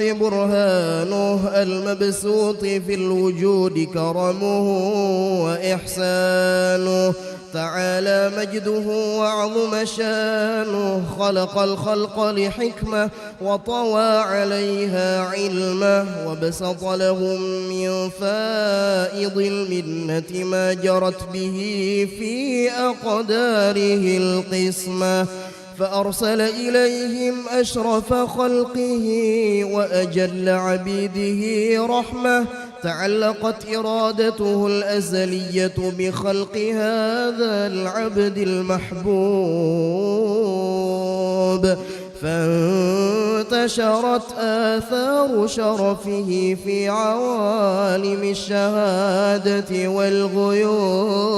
الفتح برهانه المبسوط في الوجود كرمه وإحسانه تعالى مجده وعظم شانه خلق الخلق لحكمة وطوى عليها علمه وبسط لهم من فائض المنة ما جرت به في أقداره القسمة فأرسل إليهم أشرف خلقه وأجل عبيده رحمة تعلقت إرادته الأزلية بخلق هذا العبد المحبوب فانتشرت آثار شرفه في عوالم الشهادة والغيوب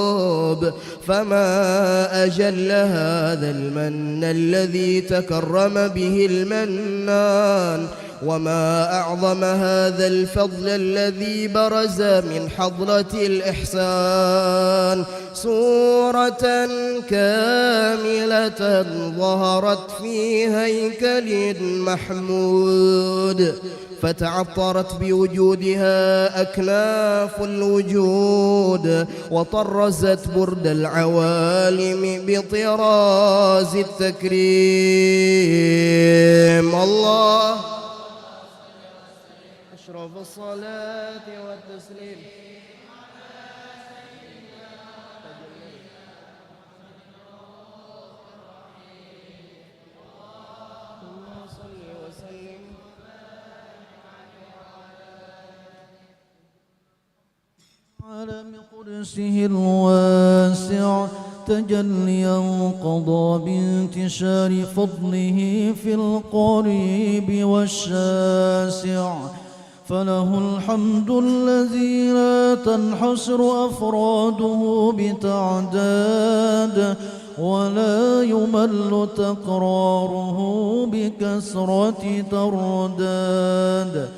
فما أجل هذا المن الذي تكرم به المنان وما أعظم هذا الفضل الذي برز من حضرة الإحسان سورة كاملة ظهرت في هيكل محمود فتعطرت بوجودها أكناف الوجود وطرزت برد العوالم بطراز التكريم الله أشرف الصلاة والتسليم عالم قدسه الواسع تجليا قضى بانتشار فضله في القريب والشاسع فله الحمد الذي لا تنحصر أفراده بتعداد ولا يمل تكراره بكثرة ترداد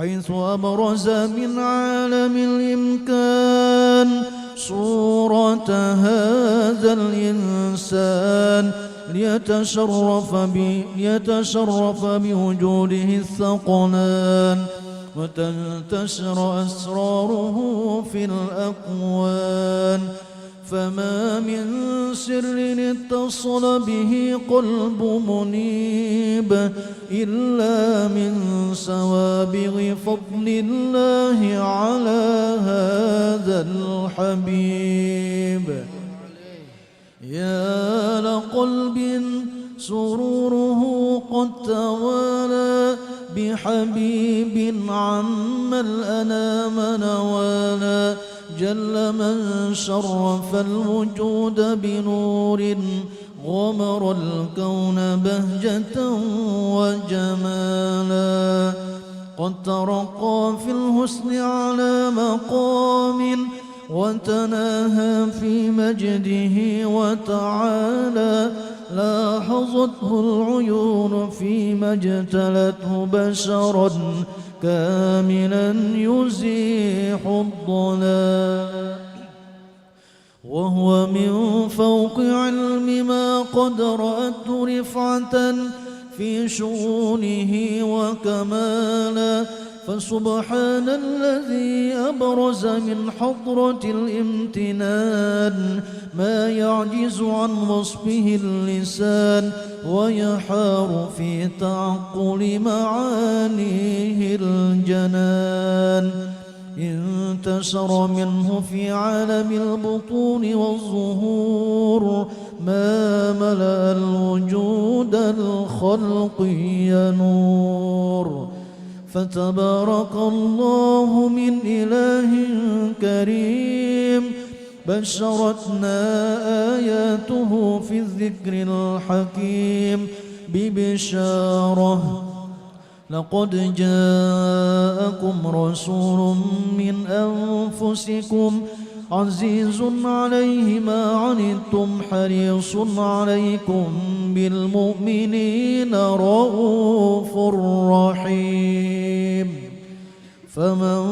حيث أبرز من عالم الإمكان صورة هذا الإنسان ليتشرف بوجوده الثقلان وتنتشر أسراره في الأكوان فما من سر اتصل به قلب منيب إلا من سوابغ فضل الله على هذا الحبيب يا لقلب سروره قد توالى بحبيب عم الأنام نوالا جل من شرف الوجود بنور غمر الكون بهجة وجمالا قد ترقى في الحسن على مقام وتناهى في مجده وتعالى لاحظته العيون فيما اجتلته بشرا كاملا يزيح الضلال وهو من فوق علم ما قد رأته رفعة في شؤونه وكمالا فسبحان الذي أبرز من حضرة الامتنان ما يعجز عن وصفه اللسان ويحار في تعقل معانيه الجنان انتشر منه في عالم البطون والظهور ما ملأ الوجود الخلقي نور فتبارك الله من إله كريم بشرتنا آياته في الذكر الحكيم ببشارة لقد جاءكم رسول من أنفسكم عزيز عليه ما عنتم حريص عليكم بالمؤمنين رؤوف رحيم فمن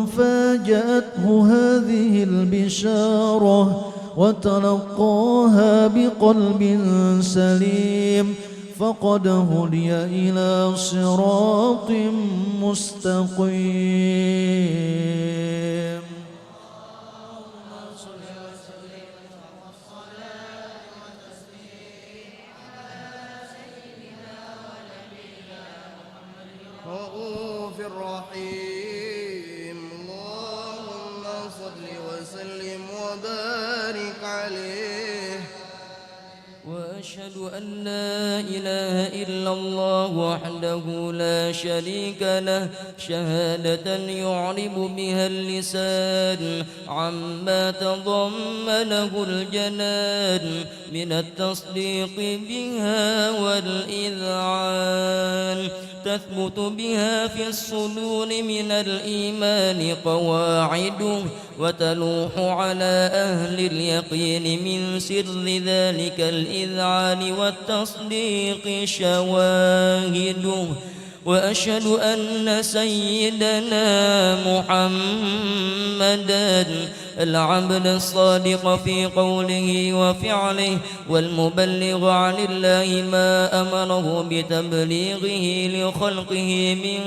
فاجأته هذه البشارة وتلقاها بقلب سليم فقد هدي إلى صراط مستقيم. رؤوف رحيم اللهم صل وسلم وبارك عليه. وأشهد أن لا إله إلا الله وحده لا شريك له شهادة يعرب بها اللسان عما تضمنه الجنان من التصديق بها والإذعان، تثبت بها في الصدور من الإيمان قواعده، وتلوح على أهل اليقين من سر ذلك الإذعان والتصديق شواهده. وأشهد أن سيدنا محمدًا العبد الصادق في قوله وفعله، والمبلغ عن الله ما أمره بتبليغه لخلقه من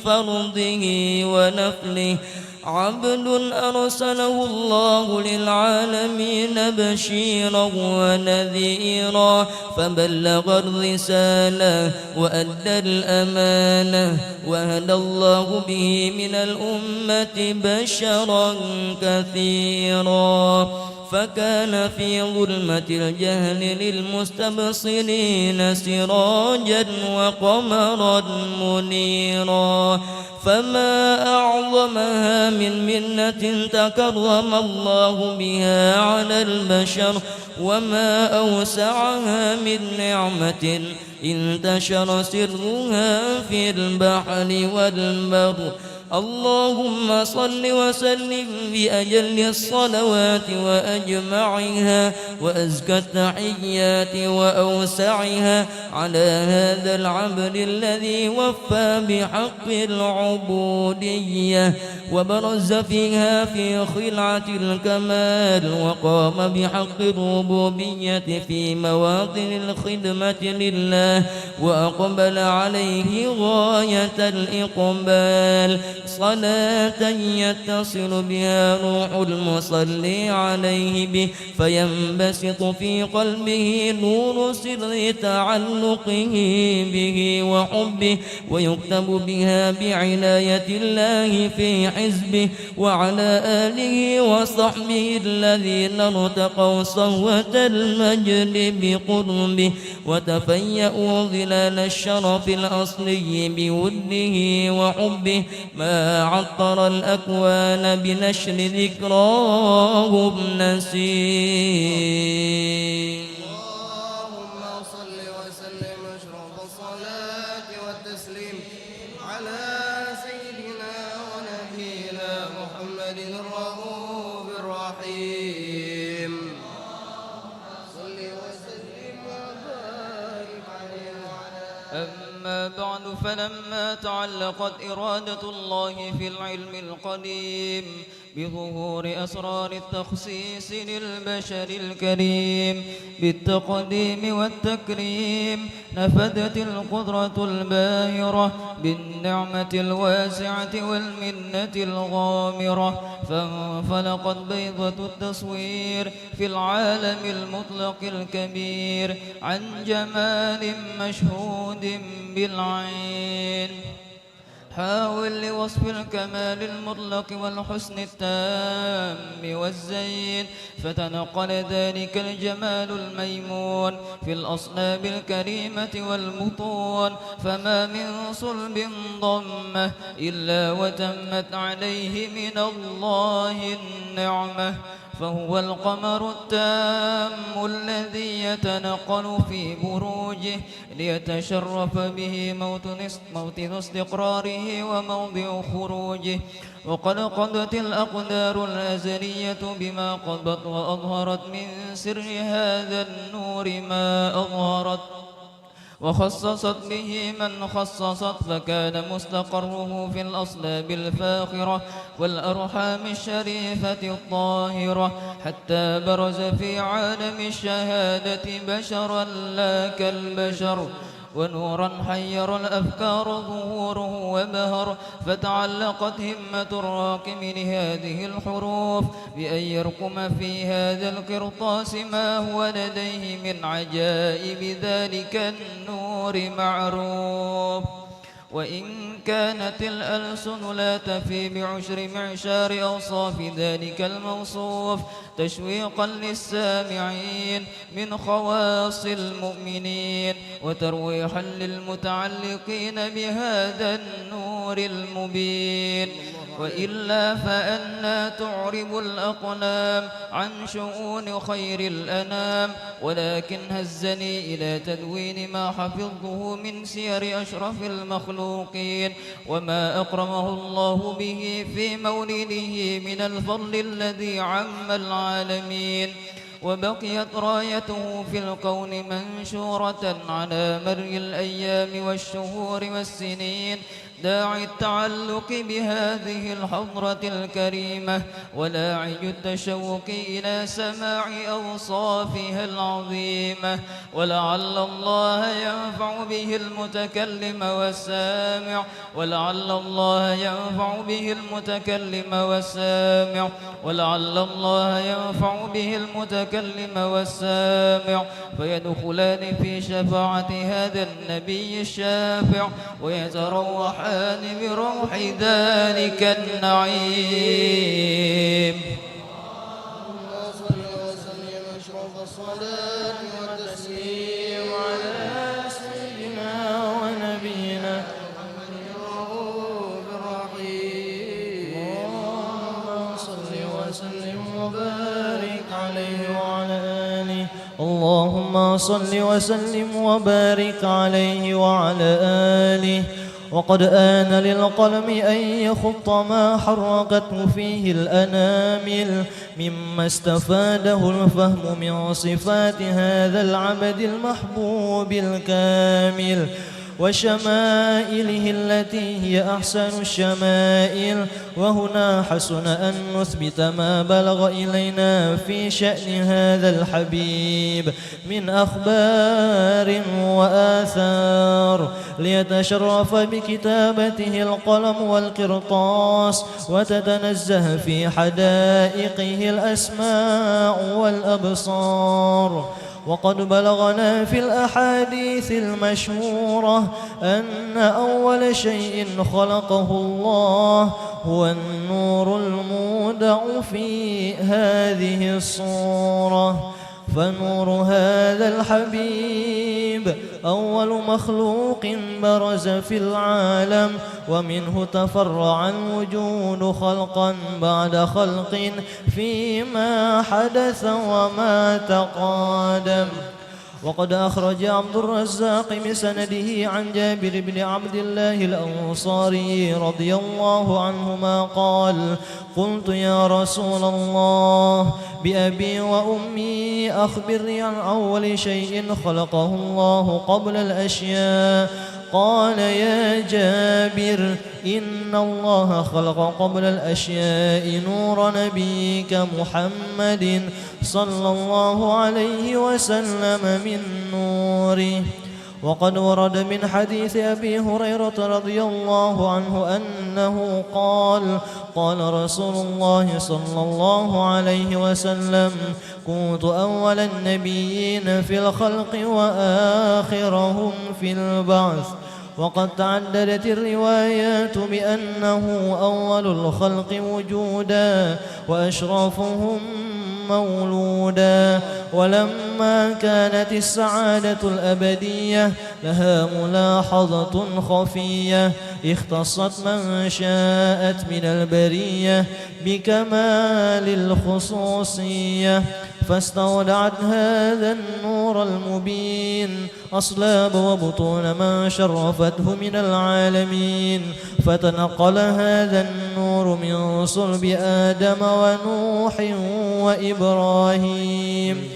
فرضه ونفله، عبد أرسله الله للعالمين بشيرا ونذيرا، فبلغ الرسالة وأدى الأمانة، وهدى الله به من الأمة بشرا كثيرا، فكان في ظلمة الجهل للمستبصرين سراجا وقمرا منيرا. فما أعظمها من منة تكرم الله بها على البشر، وما أوسعها من نعمة انتشر سرها في البحر والبر. اللهم صل وسلم بأجل الصلوات وأجمعها وأزكى التحيات وأوسعها على هذا العبد الذي وفى بحق العبودية وبرز فيها في خلعة الكمال، وقام بحق الربوبية في مواطن الخدمة لله، وأقبل عليه غاية الإقبال، صلاة يتصل بها روح المصلي عليه به، فينبسط في قلبه نور سر تعلقه به وحبه، ويكتب بها بعناية الله في حزبه، وعلى آله وصحبه الذين ارتقوا صهوة المجد بقربه، وتفيأوا ظلال الشرف الأصلي بوده وحبه، ما عطر الأكوان بنشر ذكراهم نسيم. اللهم صل وسلم أشرف الصلاة والتسليم على سيدنا ونبينا محمد الرؤوف الرحيم. صل وسلم وبارك عليه وعلى أما بعد، فلما تعلقت إرادة الله في العلم القديم بظهور أسرار التخصيص للبشر الكريم بالتقديم والتكريم، نفذت القدرة الباهرة بالنعمة الواسعة والمنة الغامرة، فانفلقت بيضة التصوير في العالم المطلق الكبير عن جمال مشهود بالعين. حاول لوصف الكمال المطلق والحسن التام والزين، فتنقل ذلك الجمال الميمون في الأصناب الكريمة والبطون، فما من صلب ضمه إلا وتمت عليه من الله النعمة، فهو القمر التام الذي يتنقل في بروجه ليتشرف به موطن استقراره وموضع خروجه. وقد قضت الأقدار الأزلية بما قضت، وأظهرت من سر هذا النور ما أظهرت، وخصصت به من خصصت، فكان مستقره في الأصلاب الفاخرة والأرحام الشريفة الطاهرة، حتى برز في عالم الشهادة بشرا لا كالبشر، ونورا حير الأفكار ظهوره وبهر، فتعلقت همة الراكم لهذه الحروف بأن يرقم في هذا القرطاس ما هو لديه من عجائب ذلك النور معروف. وإن كانت الألسن لا تفي بعشر معشار أوصاف ذلك الموصوف تشويقا للسامعين من خواص المؤمنين وترويحا للمتعلقين بهذا النور المبين، وإلا فأنا تعرب الأقلام عن شؤون خير الأنام، ولكن هزني إلى تدوين ما حفظته من سير أشرف المخلوقين وما أكرمه الله به في مولده من الفضل الذي عم العالمين، وبقيت رايته في الكون منشورة على مر الأيام والشهور والسنين، داعي التعلق بهذه الحضرة الكريمة ولاعي التشوق إلى سماع أوصافها العظيمة، ولعل الله ينفع به المتكلم والسامع، ولعل الله ينفع به المتكلم والسامع، ولعل الله ينفع به المتكلم والسامع، فيدخلان في شفاعة هذا النبي الشافع ويتروحان بروح ذلك النعيم. اللهم صل وسلم أشرف الصلاة والتسليم على سيدنا ونبينا محمد الرؤوف الرحيم. اللهم صل وسلم وبارك عليه وعلى آله. اللهم صل وسلم وبارك عليه وعلى آله. وقد آن للقلم أن يخط ما حركته فيه الأنامل مما استفاده الفهم من صفات هذا العبد المحبوب الكامل وشمائله التي هي أحسن الشمائل. وهنا حسن أن نثبت ما بلغ إلينا في شأن هذا الحبيب من أخبار وآثار ليتشرف بكتابته القلم والقرطاس وتتنزه في حدائقه الأسماع والأبصار. وقد بلغنا في الأحاديث المشهورة أن أول شيء خلقه الله هو النور المودع في هذه الصورة، فنور هذا الحبيب أول مخلوق برز في العالم، ومنه تفرع الوجود خلقا بعد خلق فيما حدث وما تقادم. وقد أخرج عبد الرزاق بسنده عن جابر بن عبد الله الأنصاري رضي الله عنهما قال: قلت يا رسول الله بأبي وأمي أخبرني عن أول شيء خلقه الله قبل الأشياء. قال: يا جابر إن الله خلق قبل الأشياء نور نبيك محمد صلى الله عليه وسلم من نوره. وقد ورد من حديث أبي هريرة رضي الله عنه أنه قال: قال رسول الله صلى الله عليه وسلم: كنت أول النبيين في الخلق وآخرهم في البعث. وقد تعددت الروايات بأنه أول الخلق وجودا وأشرفهم مولودا. ولما كانت السعادة الأبدية لها ملاحظة خفية اختصت من شاءت من البرية بكمال الخصوصية، فاستودعت هذا النور المبين أصلاب وبطون من شرفته من العالمين، فتنقل هذا النور من صلب آدم ونوح وإبراهيم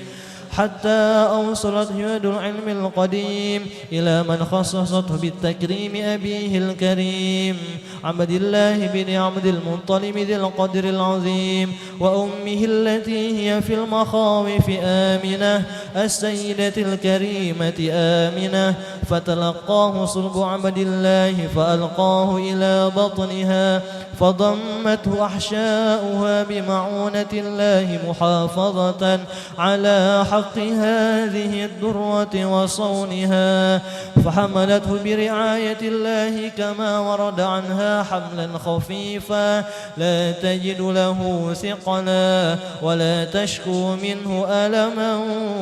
حتى أوصلت يد العلم القديم إلى من خصصته بالتكريم أبيه الكريم عبد الله بن عبد المطلب ذي القدر العظيم وأمه التي هي في المخاوف آمنة السيدة الكريمة آمنة فتلقاه صلب عبد الله فألقاه إلى بطنها فضمته أحشاؤها بمعونة الله محافظة على حق هذه الدرة وصونها فحملته برعاية الله كما ورد عنها حملا خفيفا لا تجد له ثقلا ولا تشكو منه ألما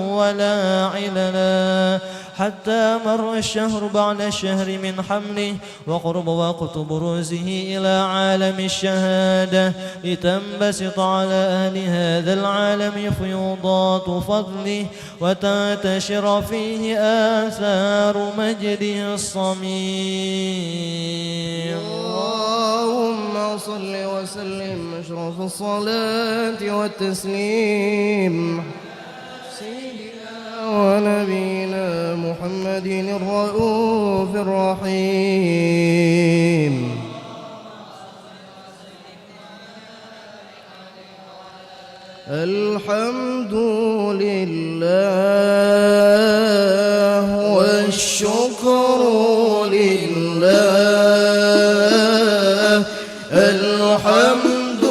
ولا عللا حتى مر الشهر بعد الشهر من حمله وقرب وقت بروزه إلى عالم الشهادة لتنبسط على أهل هذا العالم فيوضات فضله وتنتشر فيه آثار مجده الصميم. اللهم صل وسلم أشرف الصلاة والتسليم سيدنا ونبينا محمد الرؤوف الرحيم. الحمد لله والشكر لله الحمد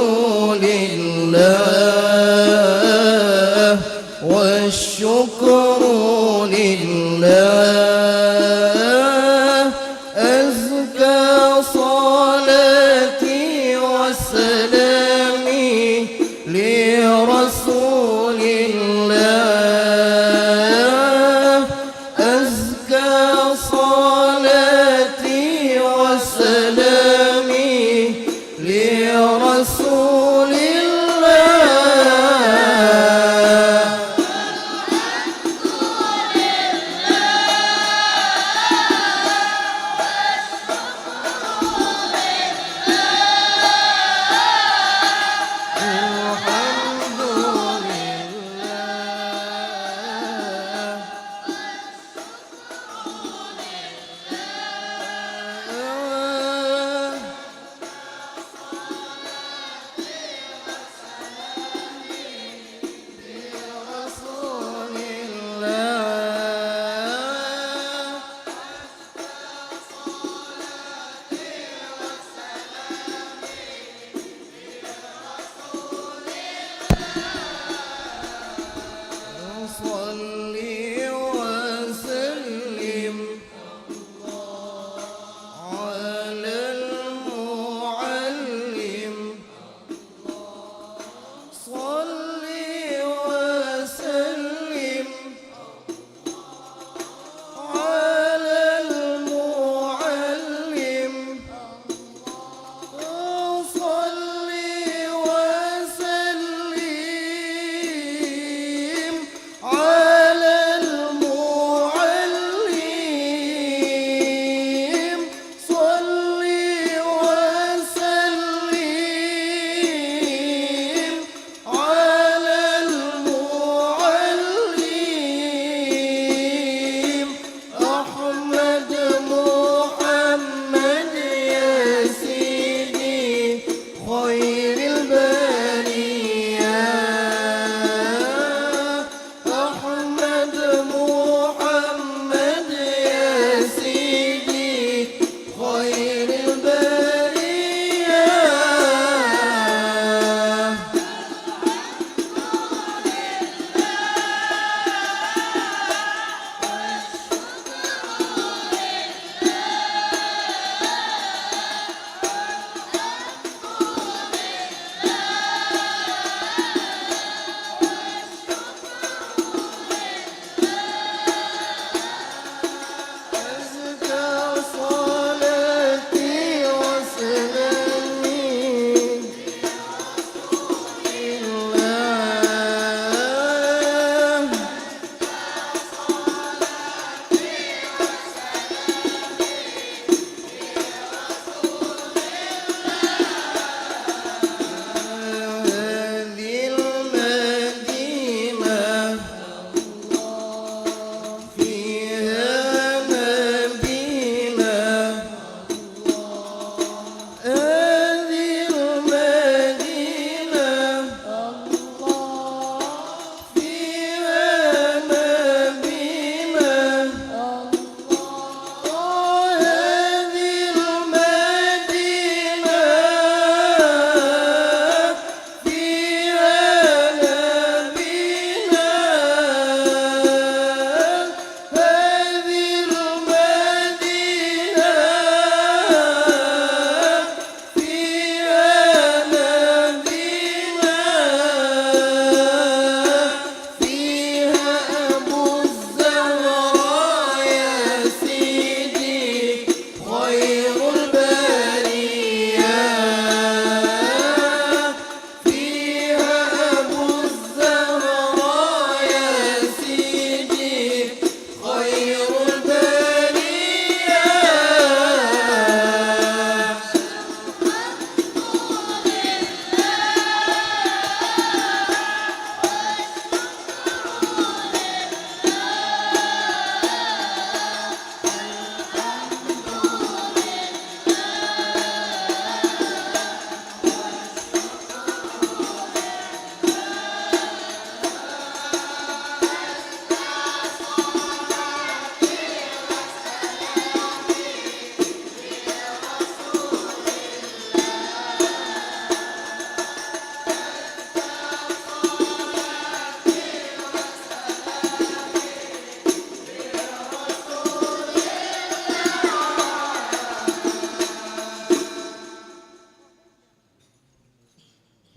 لله والشكر لله أزكى صلاتي وسلامي لرسول الله أزكى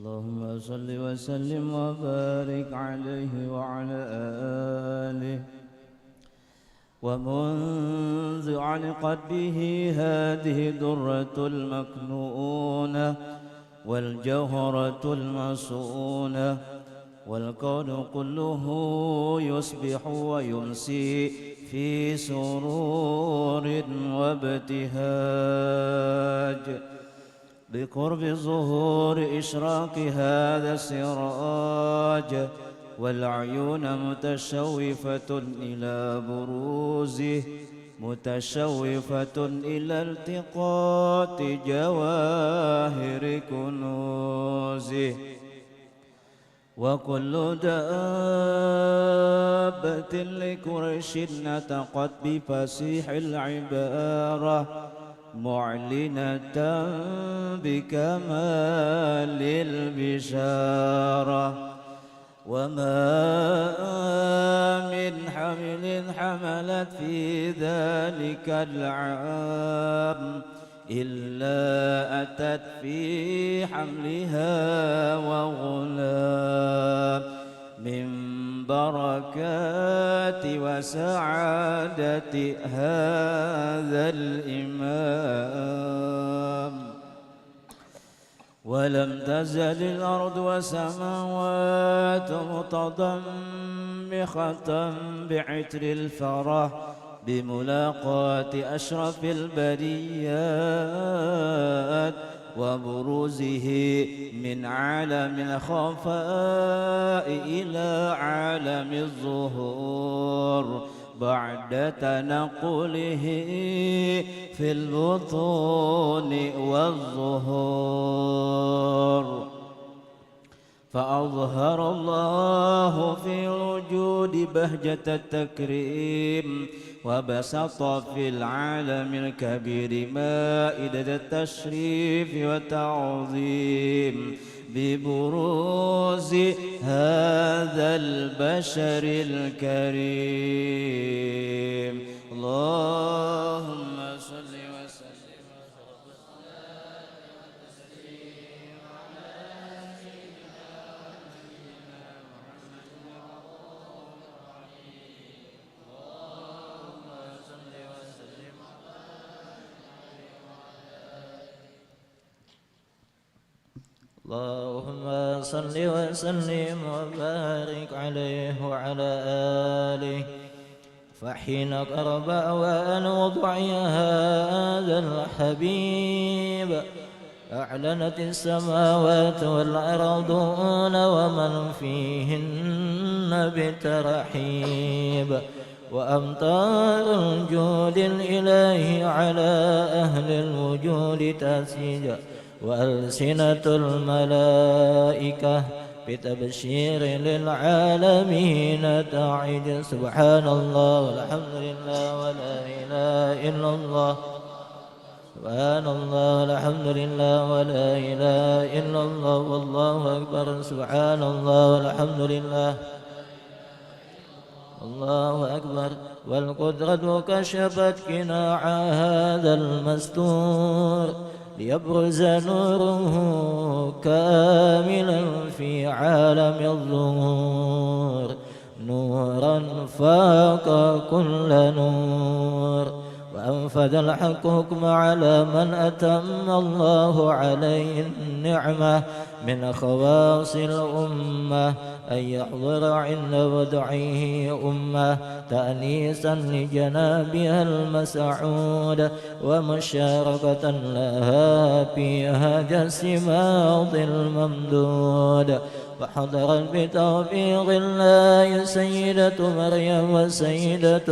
اللهم صل وسلم وبارك عليه وعلى آله ومنذ علقت به هذه الدرة المكنونة والجوهرة المصونة والكون كله يصبح ويمسي في سرور وابتهاج بقرب ظهور إشراق هذا السراج والعيون متشوفة إلى بروزه متشوفة إلى التقاط جواهر كنوزه وكل دابة لكرش نطقت بفصيح العبارة معلنة بكمال البشارة وما من حمل حملت في ذلك العام إلا أتت في حملها وغلام من بركات وسعادة هذا الإمام ولم تزل الأرض والسماوات متضمخة بعطر الفرح بملاقاة أشرف البريات وبروزه من عالم الخفاء إلى عالم الظهور بعد تنقله في البطون والظهور فأظهر الله في الوجود بهجة التكريم وبسط في العالم الكبير مائدة التشريف والتعظيم ببروز هذا البشر الكريم اللهم صل وسلم اللهم صل وسلم وبارك عليه وعلى آله فحين قرب أوان وضع هذا الحبيب أعلنت السماوات والأرضون ومن فيهن بترحيب وأمطار الجود الإلهي على أهل الوجود تسيجا وألسنة الملائكة بتبشير للعالمين تعج سبحان الله والحمد لله ولا إله إلا الله سبحان الله والحمد لله ولا إله إلا الله والله أكبر سبحان الله والحمد لله الله أكبر والقدرة كشفت قناع هذا المستور ليبرز نوره كاملا في عالم الظهور نورا فاق كل نور وأنفذ الحق حكم على من أتم الله عليه النعمة من خواص الأمة أن يحضر عند وضعه أمة تأنيسا لجنابها المسعود ومشاركة لها في هذا السماط الممدود فحضرت بتوفيق الله سيدة مريم وسيدة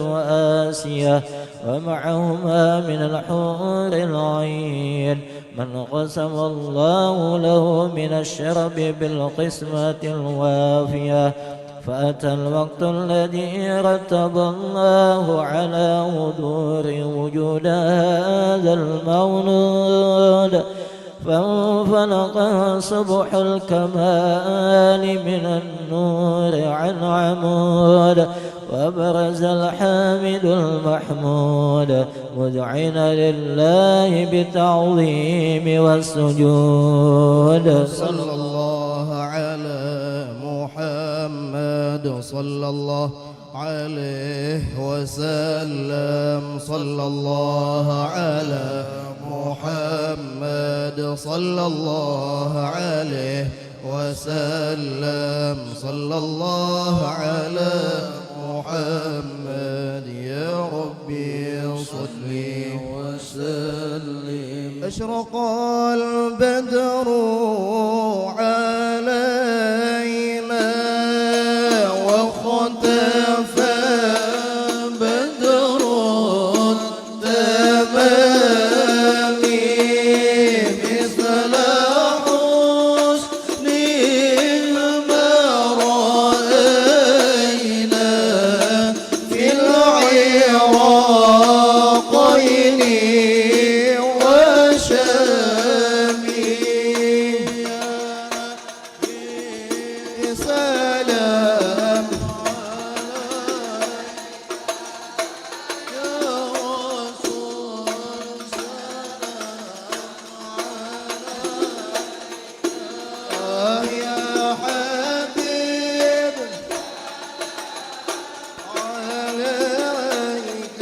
آسيا ومعهما من الحور العين من قسم الله له من الشرب بالقسمة الوافية فأتى الوقت الذي رتب الله على حضور وجود هذا المولود فانفلق صبح الكمال من النور عن عمود وبرز الحامد المحمود مذعنا لله بالتعظيم والسجود صلى الله محمد صلى الله عليه وسلم صلى الله على محمد صلى الله عليه وسلم صلى الله على محمد يا ربي صل وسلم أشرق البدر علينا واختفى بدر التمام مثل حسن ما رأينا في العراقين وشام سلام يا رسول سلام يا حبيب عليك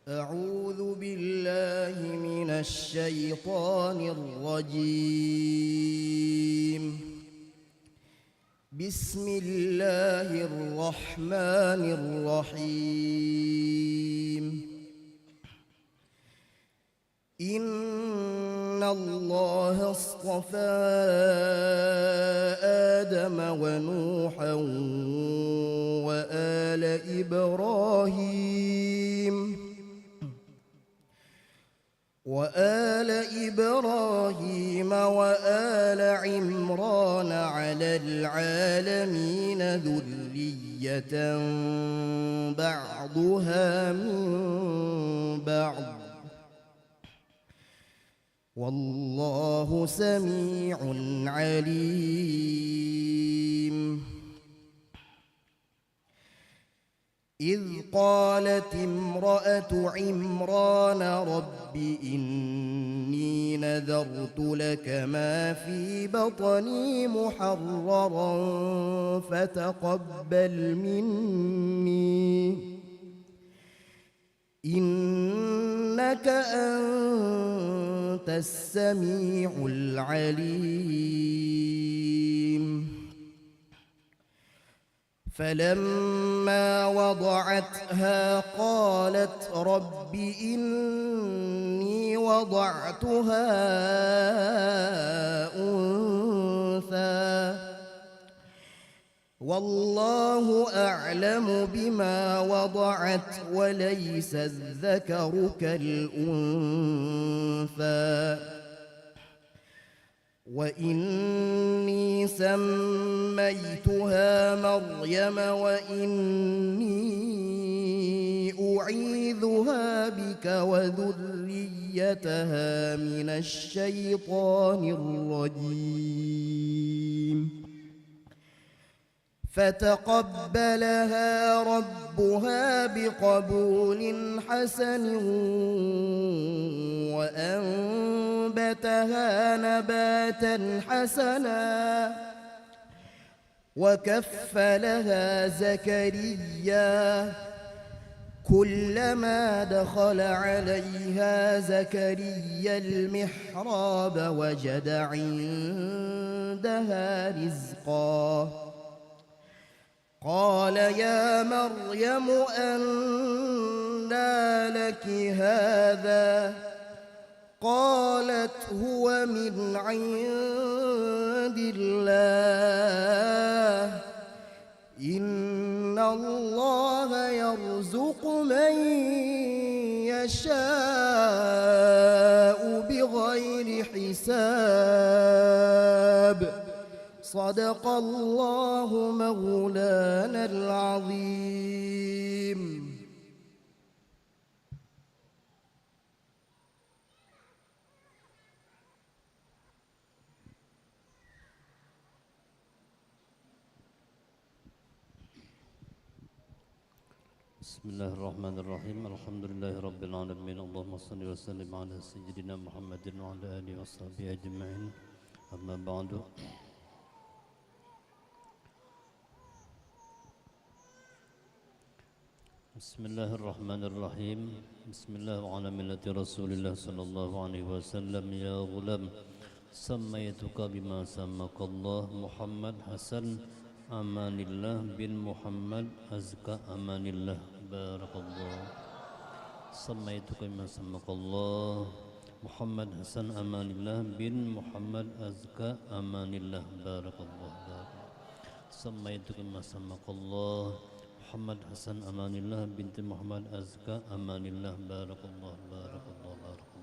أعوذ بالله من الشيطان الرجيم. بسم الله الرحمن الرحيم. إن الله اصطفى آدم ونوحا وآل إبراهيم وآل عمران على العالمين ذرية بعضها من بعض والله سميع عليم. إذ قالت امرأة عمران رب إني نذرت لك ما في بطني محررا فتقبل مني إنك أنت السميع العليم. فلما وضعتها قالت رب إني وضعتها أنثى والله أعلم بما وضعت وليس الذكر كالأنثى وإني سميتها مريم وإني أعيذها بك وذريتها من الشيطان الرجيم. فتقبلها ربها بقبول حسن وأنبتها نباتا حسنا وكفلها زكريا كلما دخل عليها زكريا المحراب وجد عندها رزقا قال يا مريم أنى لك هذا قالت هو من عند الله إن الله يرزق من يشاء بغير حساب. صدق الله مولانا العظيم. بسم الله الرحمن الرحيم. الحمد لله رب العالمين. اللهم صل وسلم على سيدنا محمد وعلى آله وصحبه أجمعين. أما بعد، بسم الله الرحمن الرحيم. بسم الله وعلى ملة رسول الله صلى الله عليه وسلم. يا غلام سميتك بما سماك الله محمد حسن أمان الله بن محمد أزكى أمان الله بارك الله. سميتك بما سماك الله محمد حسن أمان الله بن محمد أزكى أمان الله بارك الله. سميتك بما سماك الله محمد حسن أمان الله بنت محمد أزكى أمان الله بارك الله بارك الله بارك الله.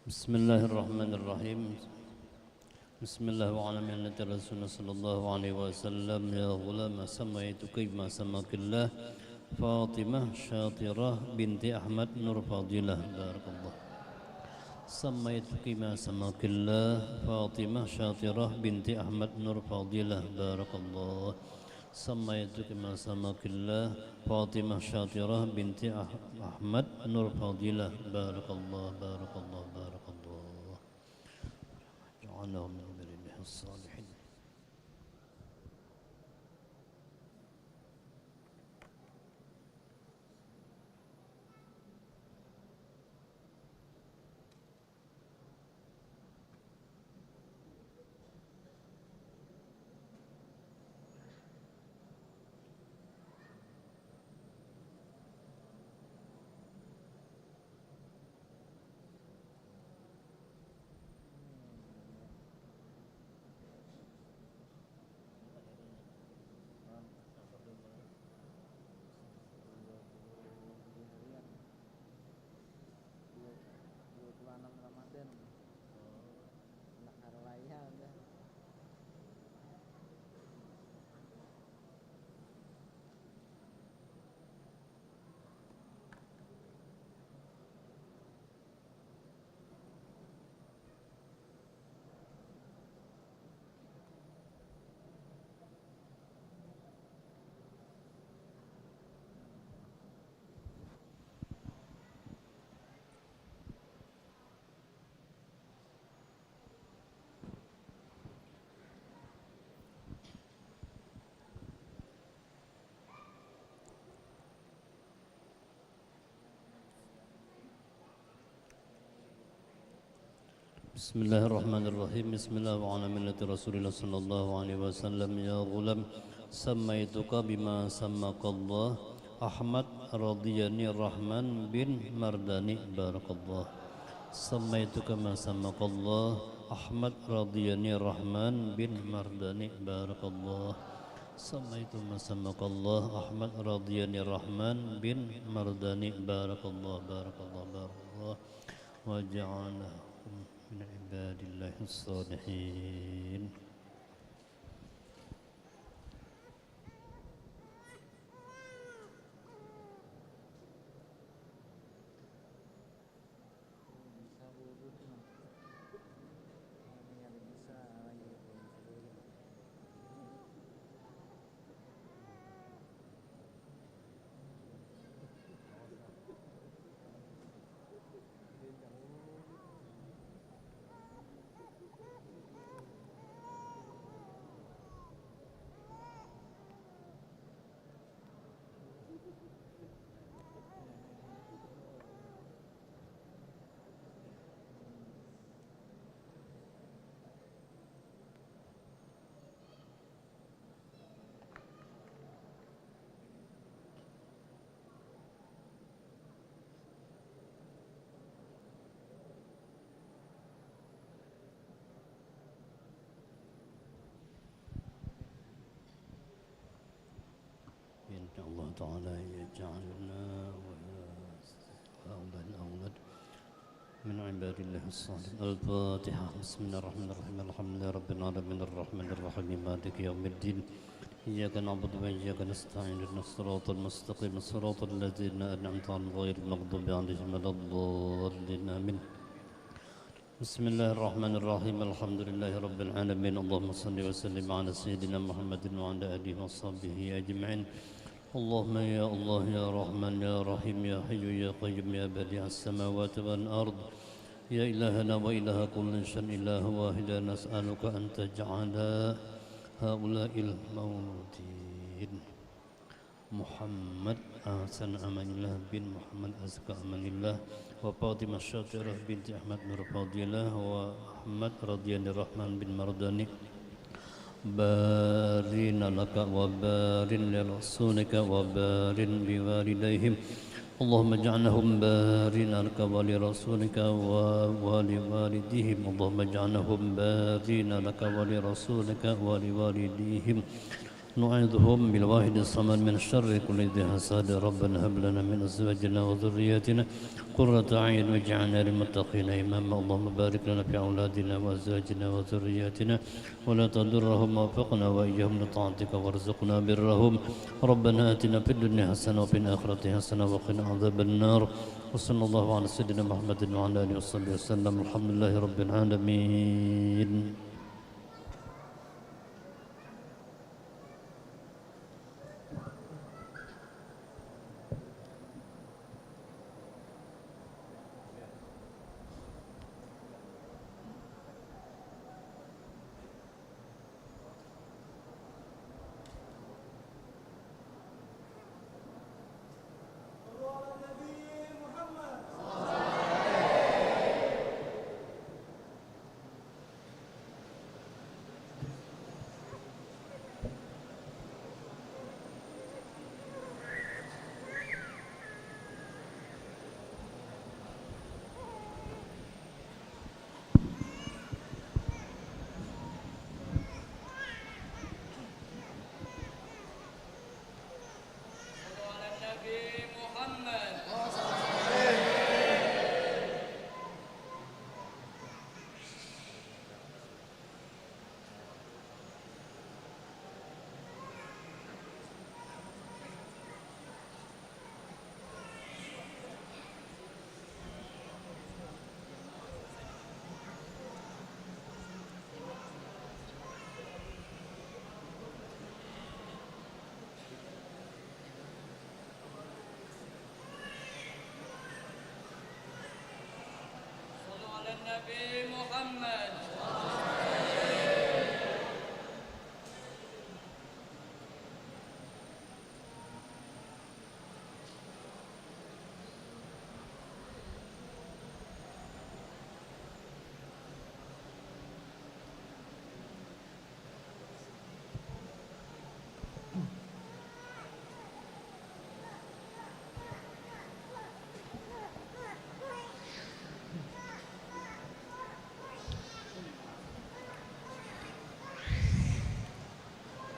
Bismillahirrahmanirrahim. Bismillahirrahmanirrahim. Rasulullah sallallahu alaihi wasallam ya ghulam samaituka bima samakillah Fatimah Syatirah binti Ahmad Nur Fadilah barakallah. Samaituka bima samakillah Fatimah Syatirah binti Ahmad Nur Fadilah barakallah. Samaituka bima samakillah Fatimah Syatirah binti Ahmad Nur Fadilah barakallah barakallah barakallah. Ja'alna min ibadihi as-salihin. Bismillahirrahmanirrahim. Bismillahirrahmanirrahim. Rasulullah sallallahu alaihi wasallam ya ghulam samaituka bima sammakallah Ahmad radhiyani Rahman bin Mardani barakallah. Samaituka ma sammakallah Ahmad radhiyani Rahman bin Mardani barakallah. Samaitu ma sammakallah Ahmad radhiyani Rahman bin Mardani barakallah barakallah barakallah wa ja'alahu من عباد الله الصالحين. Allah Ta'ala yaj'alna wa ha'ula al-awlad min ibadillahi as-salihin. Al-Fatihah. Bismillahirrahmanirrahim. Alhamdulillahi rabbil alamin arrahmanir rahim maliki yaumiddin. Iyyaka na'budu wa iyyaka nasta'in ihdinas siratal mustaqim siratal ladzina an'amta 'alaihim ghairil maghdubi 'alaihim waladdallin. Amin. Bismillahirrahmanirrahim. Alhamdulillahi rabbil alamin. Allahumma shalli wa sallim 'ala sayyidina Muhammadin wa 'ala alihi wa sahbihi ajma'in. اللهم يا الله يا رحمن يا رحيم يا حي يا قيوم يا بديع السماوات والأرض يا إلهنا وإله كل شيء إله واحد نسألك أن تجعل هؤلاء الموتين محمد أحسن أمان الله بن محمد أزكى أمان الله وفاطمة الشاطرة بنت أحمد نور فاضلة وأحمد رضي الرحمن بن مرداني بارين لك وبارين لرسولك وبارين بوالديهم اللهم اجعلهم بارين لك ولرسولك ولوالديهم اللهم اجعلهم بارين لك ولرسولك ولوالديهم نعيذهم بالواحد الصمد من شر كل ذي حسد ربنا هب لنا من أزواجنا وذرياتنا قرة أعين واجعلنا للمتقين إماما اللهم بارك لنا في أولادنا وأزواجنا وذرياتنا ولا تضرهم ووفقنا وإياهم لطاعتك وارزقنا برهم ربنا آتنا في الدنيا حسنة وفي الآخرة حسنة وقنا عذاب النار وصلى الله على سيدنا محمد وعلى آله وصحبه وسلم الحمد لله رب العالمين.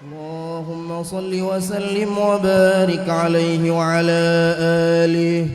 اللهم صل وسلم وبارك عليه وعلى آله.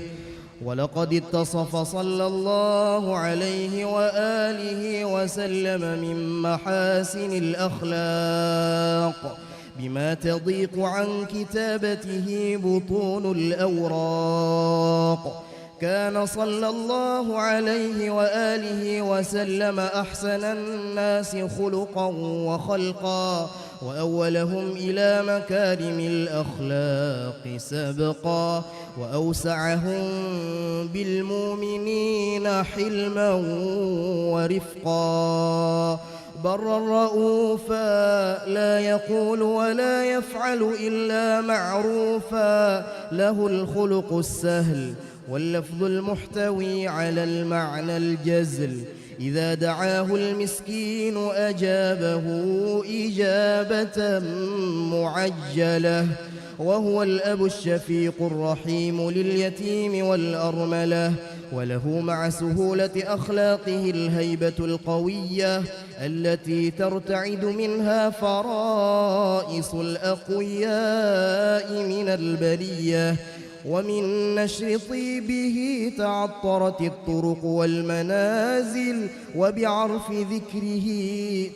ولقد اتصف صلى الله عليه وآله وسلم من محاسن الأخلاق بما تضيق عن كتابته بطون الأوراق. كان صلى الله عليه وآله وسلم أحسن الناس خلقا وخلقا وأولهم إلى مكارم الأخلاق سبقا وأوسعهم بالمؤمنين حلما ورفقا. برا رؤوفا لا يقول ولا يفعل إلا معروفا. له الخلق السهل واللفظ المحتوي على المعنى الجزل. إذا دعاه المسكين أجابه إجابة معجلة. وهو الأب الشفيق الرحيم لليتيم والأرملة. وله مع سهولة أخلاقه الهيبة القوية التي ترتعد منها فرائص الأقوياء من البرية. ومن نشر طيبه تعطرت الطرق والمنازل. وبعرف ذكره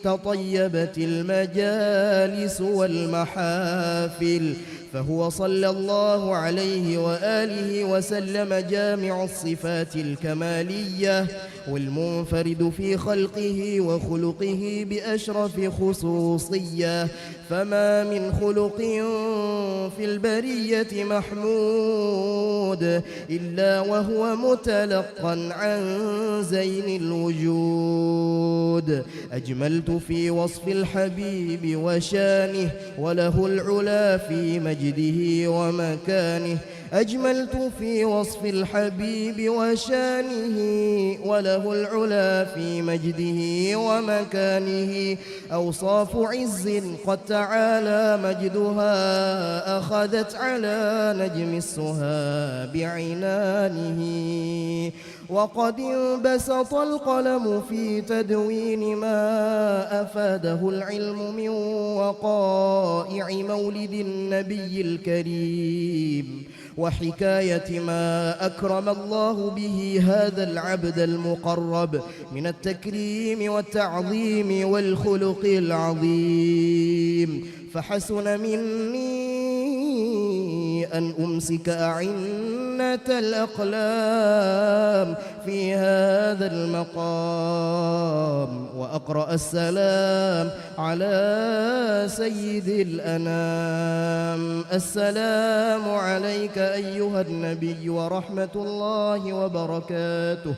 تطيبت المجالس والمحافل. فهو صلى الله عليه وآله وسلم جامع الصفات الكمالية والمنفرد في خلقه وخلقه بأشرف خصوصية. فما من خلق في البرية محمود إلا وهو متلقا عن زين الوجود. أجملت في وصف الحبيب وشانه وله العلا في مجده ومكانه. أجملت في وصف الحبيب وشانه وله العلا في مجده ومكانه. أوصاف عز قد تعالى مجدها أخذت على نجم السها بعنانه. وقد انبسط القلم في تدوين ما أفاده العلم من وقائع مولد النبي الكريم وحكاية ما أكرم الله به هذا العبد المقرب من التكريم والتعظيم والخلق العظيم، فحسن مني أن أمسك أعنة الأقلام في هذا المقام وأقرأ السلام على سيد الأنام. السلام عليك أيها النبي ورحمة الله وبركاته.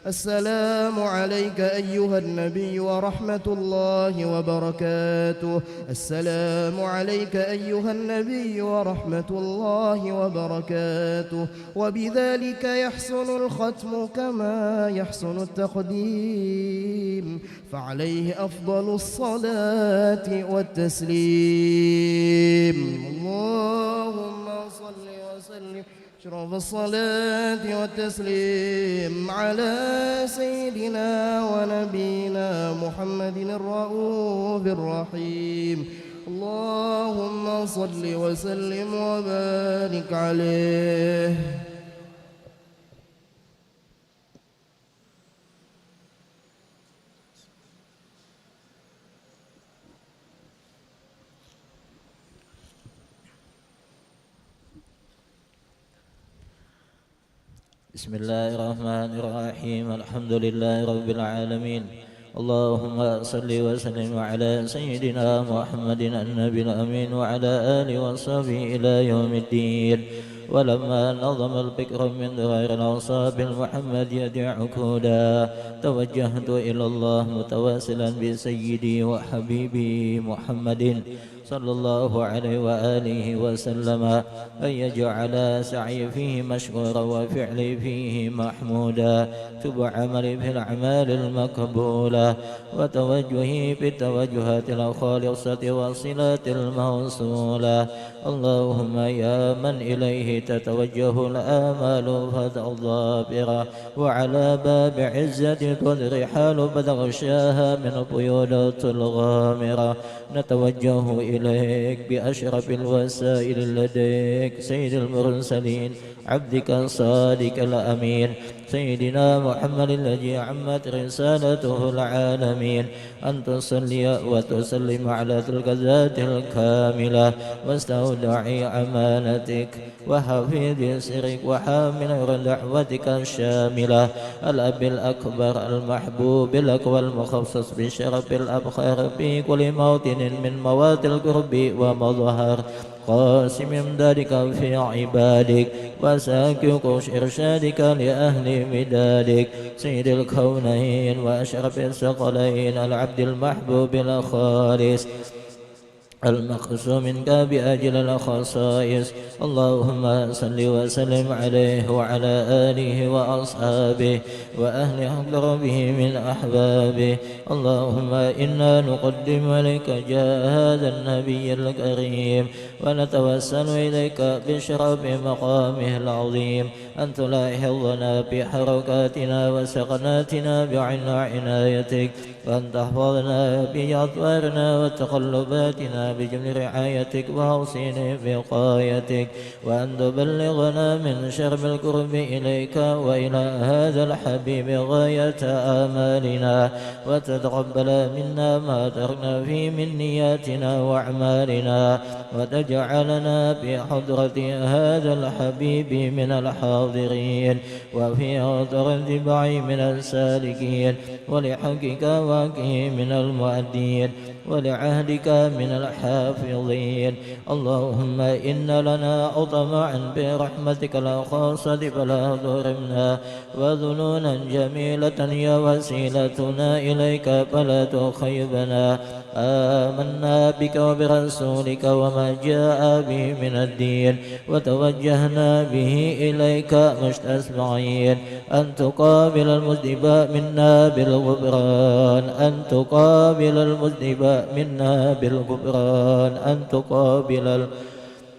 السلام عليك أيها النبي ورحمة الله وبركاته. السلام عليك أيها النبي ورحمة الله وبركاته. وبذلك يحسن الختم كما يحسن التقديم، فعليه أفضل الصلاة والتسليم. اللهم صل وسلم أشرف الصلاة والتسليم على سيدنا ونبينا محمد الرؤوف الرحيم. اللهم صل وسلم وبارك عليه. بسم الله الرحمن الرحيم. الحمد لله رب العالمين. اللهم صل وسلم على سيدنا محمد النبي الأمين وعلى آله وصحبه إلى يوم الدين. ولما نظم الفكر من غير الأوصاف المحمدية عقودا توجهت إلى الله متواصلا بسيدي وحبيبي محمد صلى الله عليه وآله وسلم أن يجعل سعي فيه مشكورا وفعلي فيه محمودا، تب عملي في الأعمال المقبولة وتوجهي بالتوجهات الخالصة والصلات الموصولة. اللهم يا من إليه تتوجه الآمال فالظافرة وعلى باب عزة الرحال بتغشاها من بيوت الغامرة نتوجه إليك بأشرف الوسائل لديك سيد المرسلين عبدك الصادق الأمين سيدنا محمد الذي عمت رسالته العالمين، أن تصلي وتسلم على تلك الذات الكاملة واستودع أمانتك وحفيظ سرك وحامل دعوتك الشاملة، الأب الأكبر المحبوب لك والمخصص بشرف الأبخار في كل موطن من مواطن القرب ومظهر، قاسم امدادك في عبادك وساكك إرشادك لأهل مدادك سيد الكونين وأشرف الثقلين العبد المحبوب الخالص المقصود منك بأجل الخصائص. اللهم صل وسلم عليه وعلى آله وأصحابه وأهل قربه من أحبابه. اللهم إنا نقدم لك جاه هذا النبي الكريم ونتوسل إليك بشرف مقامه العظيم أن تلاحظنا بحركاتنا وسكناتنا بعين عنايتك، وأن تحفظنا بأطوارنا وتقلباتنا بجمل رعايتك وحسن وقايتك، وأن تبلغنا من شرب القرب إليك وإلى هذا الحبيب غاية آمالنا، وتتقبل منا ما تركنا فيه من نياتنا وأعمالنا، وتجعلنا بحضرة هذا الحبيب من الحاضرين وفي أوتر اتباع من السالكين، ولحقك واقه من المؤدين ولعهدك من الحافظين. اللهم إن لنا طمعا برحمتك الخاصة فلا تحرمنا، وذنونا جميلة يا وسيلتنا إليك فلا تخيبنا. آمنا بك وبرسولك وما جاء به من الدين وتوجهنا به إليك مستسمعين أن تقابل المذنب منا بالغفران، أن تقابل المذنب منا بالغفران، أن تقابل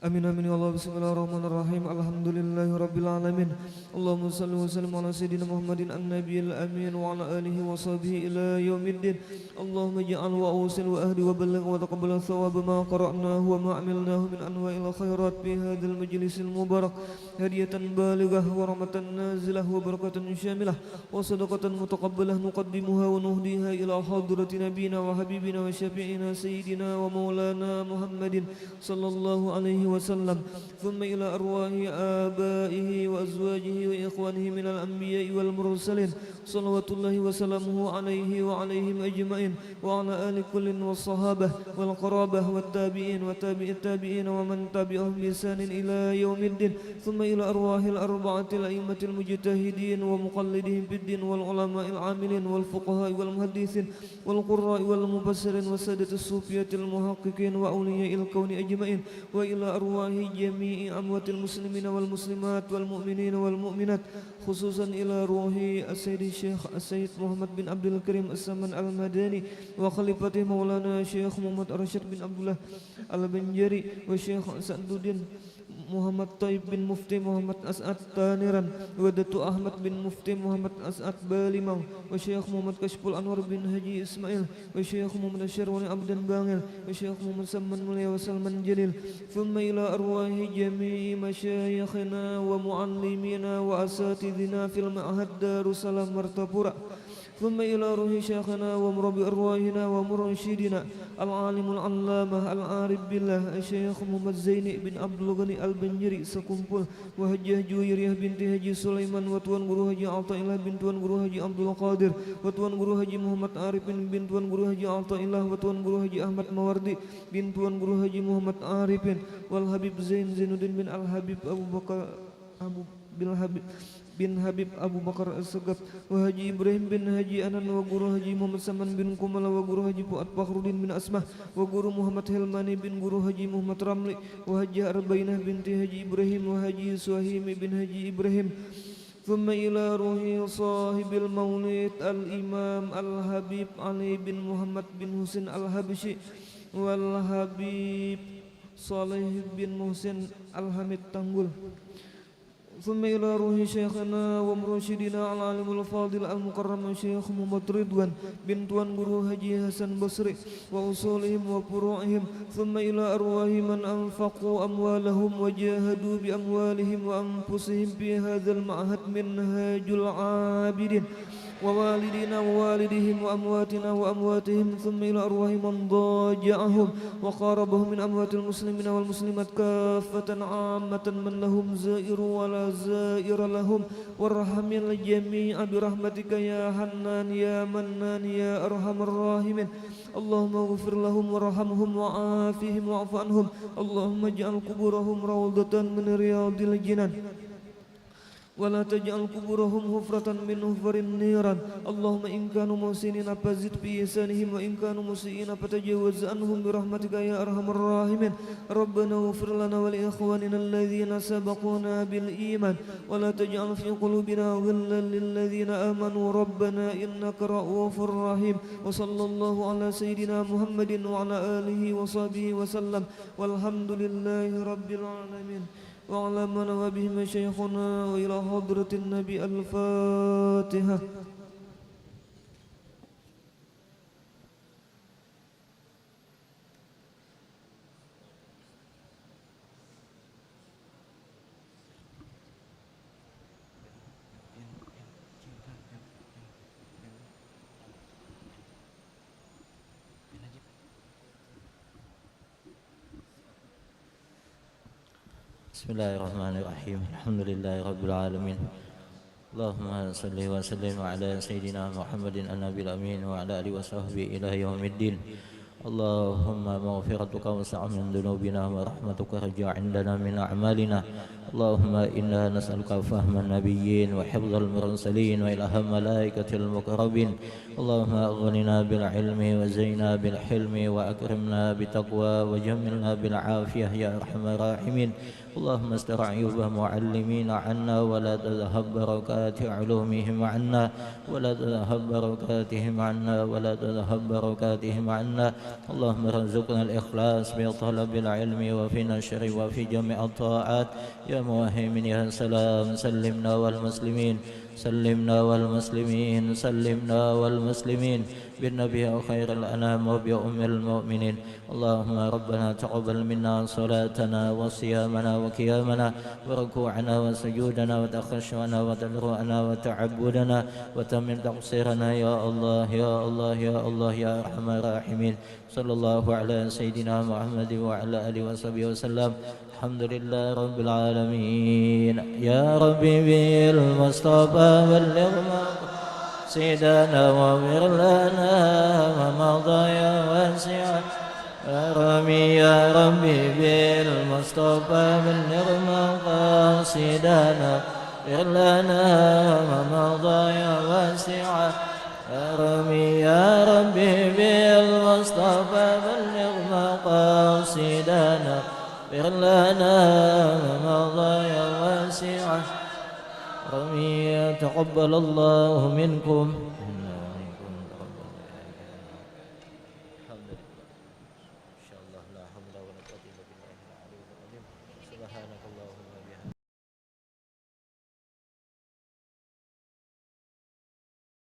Amin amin ya Allah. Bismillahirrahmanirrahim. Alhamdulillahi rabbil alamin. Allahumma salli wa sallim ala sayyidina Muhammadin an-nabiyil amin wa ala alihi wa sahbihi ila yaumiddin. Allahumma ja'al wa awsil wa ahdi wa balligh wa taqabbal thawab ma qara'nahu wa ma 'amilnahu min anwa'il khairat fi hadzal majlisil mubarak. Hadiyatan balighah wa rahmatan nazilah wa barakatan syamilah wa sadaqatan mutaqabbalah nuqaddimuha wa nuhdiha ila hadrati nabiyina wa habibina wa syafi'ina sayyidina wa maulana Muhammadin sallallahu alaihi وسلم ثم إلى أرواح آبائه وأزواجه وإخوانه من الأنبياء والمرسلين صلوات الله وسلامه عليه وعليهم أجمعين وعلى آل كل والصحابة والقرابة والتابعين وتابع التابعين ومن تبعهم بإحسان إلى يوم الدين ثم إلى أرواح الأربعة الأئمة المجتهدين ومقلدهم في الدين والعلماء العاملين والفقهاء والمحدثين والقراء والمفسرين والسادة الصوفية المحققين وأولياء الكون أجمعين وإلى أرواح جميع أموات المسلمين والمسلمات والمؤمنين والمؤمنات خصوصا إلى روح السيد الشيخ السيد محمد بن عبد الكريم السمن المدني وخليفته مولانا الشيخ محمد رشيد بن عبد الله البنجري والشيخ سعد الدين Muhammad Taib bin Mufti Muhammad As'ad Taniran wa Datu Ahmad bin Mufti Muhammad As'ad Balimau wa Syekh Muhammad Kashful Anwar bin Haji Ismail wa Syekh Muhammad Asyarwani Abdan Bangil wa Syekh Muhammad Samman Mulia wa Salman Jalil thumma ila arwahi jami'i masyayikhina wa muallimina wa asatidina fil ma'had Darussalam Martapura ثم إلى روح شيخنا ومربي أرواحنا ومرشدنا العالم العلامة العارف بالله الشيخ محمد زيني بن عبد الغني البنجري سكمبل وهجة جويرية بنت هجي سليمان وتوان guru Haji Altailah bin tuan guru Haji Abdul Qadir وتوان guru Haji Muhammad Arifin bin tuan guru Haji Altailah وتوان guru Haji Ahmad Mawardi bin tuan guru Haji Muhammad Arifin wal Habib Zainuddin bin Al Habib Abu Bakar Abu bin Habib bin Habib Abu Bakar As-Sagaf wa Haji Ibrahim bin Haji Anan wa guru Haji Muhammad Saman bin Kumala wa guru Haji Fuad Fakhrudin bin Asmah wa guru Muhammad Helmani bin guru Haji Muhammad Ramli wa Haji Arbainah binti Haji Ibrahim wa Haji Suhaimi bin Haji Ibrahim ثم إلى روح صاحب المولد الإمام الحبيب علي bin Muhammad bin Husin Al-Habsyi wal Habib Saleh bin Muhsin Al-Hamid Tanggul ثم إلى روح شيخنا ومرشدنا العالم الفاضل المكرم الشيخ محمد رضوان بن tuan guru Haji Hasan Basri وأصولهم وفروعهم ثم إلى أرواح من أنفقوا أموالهم وجاهدوا بأموالهم وأنفسهم في هذا المعهد منهاج العابدين ووالدينا ووالدهم وأمواتنا وأمواتهم ثم إلى أرواح من ضاجعهم وقاربهم من أموات المسلمين والمسلمات كافة عامة من لهم زائر ولا زائر لهم وارحم الجميع برحمتك يا حنان يا منان يا أرحم الراحمين اللهم اغفر لهم وارحمهم وعافهم واعف عنهم اللهم اجعل قبورهم روضة من رياض الجنان ولا تجعل قبورهم حفرة من حفر النيران اللهم إن كانوا محسنين فزد في إحسانهم وإن كانوا مسيئين فتجاوز عنهم برحمتك يا أرحم الراحمين ربنا اغفر لنا ولإخواننا الذين سبقونا بالإيمان ولا تجعل في قلوبنا غلا للذين آمنوا ربنا إنك رؤوف رحيم وصلى الله على سيدنا محمد وعلى آله وصحبه وسلم والحمد لله رب العالمين وعلى من وبهم شيخنا وإلى حضرة النبي الفاتحة Bismillahirrahmanirrahim. Alhamdulillahirabbil alamin. Allahumma salli wa sallim ala sayyidina Muhammadin an-nabil amin wa ala alihi wa sahbihi ila yaumiddin. Allahumma maghfiratuka was'a min dhunubina wa rahmatuka raja' indana min a'malina. Allahumma inna nas'aluka fahman nabiyyin wa hifdzal mursalin wa ilham malaikatil muqarrabin. Allahumma aghnina bil ilmi wa zaina bil hilmi wa akrimna bit taqwa wa jammilna bil afiyah ya arhamar rahimin. اللهم استر عيوب معلمين عنا ولا تذهب بركات علومهم عنا ولا تذهب بركاتهم عنا ولا تذهب بركاتهم عنا اللهم ارزقنا الإخلاص في طلب العلم وفي نشر وفي جميع الطاعات يا مهيمن يا سلام. سلمنا والمسلمين سلمنا والمسلمين سلمنا والمسلمين بالنبي خير الأنام وبأم المؤمنين. اللهم ربنا تقبل منا صلاتنا وصيامنا وقيامنا وركوعنا وسجودنا وتخشعنا وتضرعنا وتعبدنا وتمن تقصيرنا يا الله يا الله يا الله يا أرحم الراحمين. صلى الله على سيدنا محمد وعلى آله وصحبه وسلم. الحمد لله رب العالمين. يا ربي بالمصطفى بلغ سيدنا واغفر لنا ومضى يا واسع كرمي يا ربي بالمصطفى بلغ مقاصدنا اغفر لنا ومضى يا واسع كرمي يا ربي بالمصطفى بلغ مقاصدنا اغفر لنا ومضى يا واسع كرمي. تقبل الله منكم